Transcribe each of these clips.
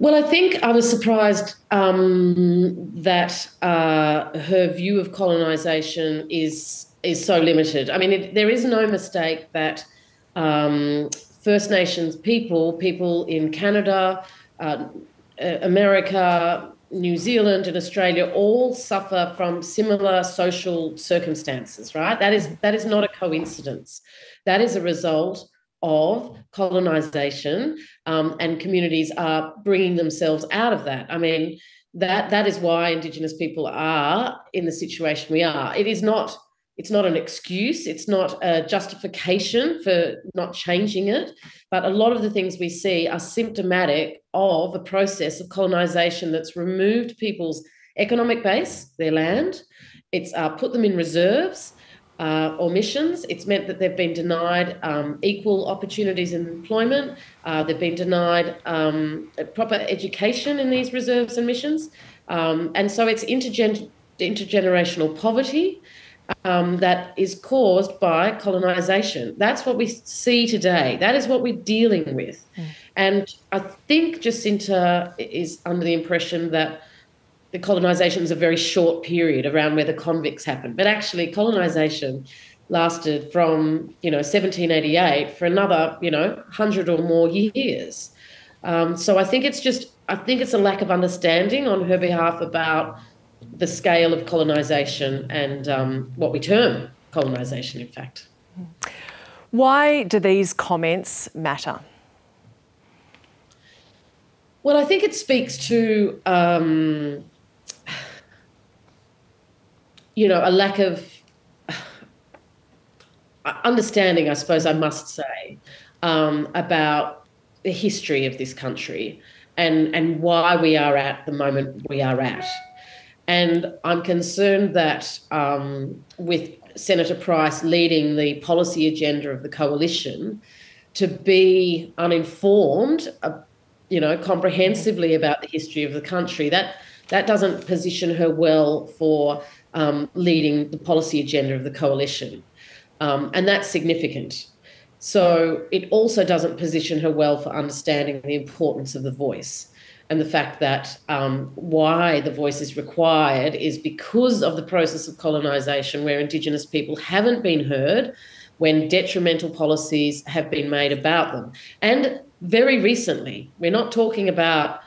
Well, I think I was surprised that her view of colonisation is so limited. I mean, there is no mistake that um, First Nations people in Canada, uh, America, New Zealand, and Australia all suffer from similar social circumstances, right? That is not a coincidence. That is a result of colonisation, and communities are bringing themselves out of that. I mean, that is why Indigenous people are in the situation we are. It's not an excuse. It's not a justification for not changing it. But a lot of the things we see are symptomatic of a process of colonisation that's removed people's economic base, their land. It's put them in reserves or missions. It's meant that they've been denied equal opportunities in employment. They've been denied proper education in these reserves and missions. And so it's intergenerational poverty that is caused by colonisation. That's what we see today. That is what we're dealing with. And I think Jacinta is under the impression that the colonisation is a very short period around where the convicts happened. But actually, colonisation lasted from, 1788 for another, 100 or more years. So I think it's a lack of understanding on her behalf about the scale of colonisation and what we term colonisation, in fact. Why do these comments matter? Well, I think it speaks to, a lack of understanding, I suppose I must say, about the history of this country and why we are at the moment we are at. And I'm concerned that with Senator Price leading the policy agenda of the coalition, to be uninformed, comprehensively about the history of the country, that doesn't position her well for leading the policy agenda of the coalition. And that's significant. So it also doesn't position her well for understanding the importance of the voice. And the fact that why the voice is required is because of the process of colonisation, where Indigenous people haven't been heard when detrimental policies have been made about them. And very recently, we're not talking about,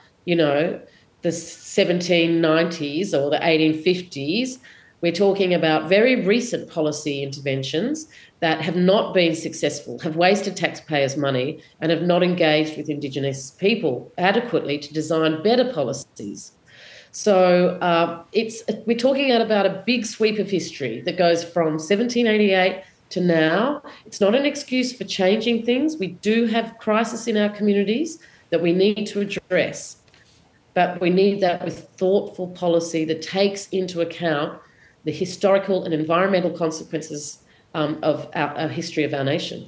the 1790s or the 1850s. We're talking about very recent policy interventions that have not been successful, have wasted taxpayers' money, and have not engaged with Indigenous people adequately to design better policies. So we're talking about a big sweep of history that goes from 1788 to now. It's not an excuse for changing things. We do have crisis in our communities that we need to address, but we need that with thoughtful policy that takes into account the historical and environmental consequences of our history of our nation.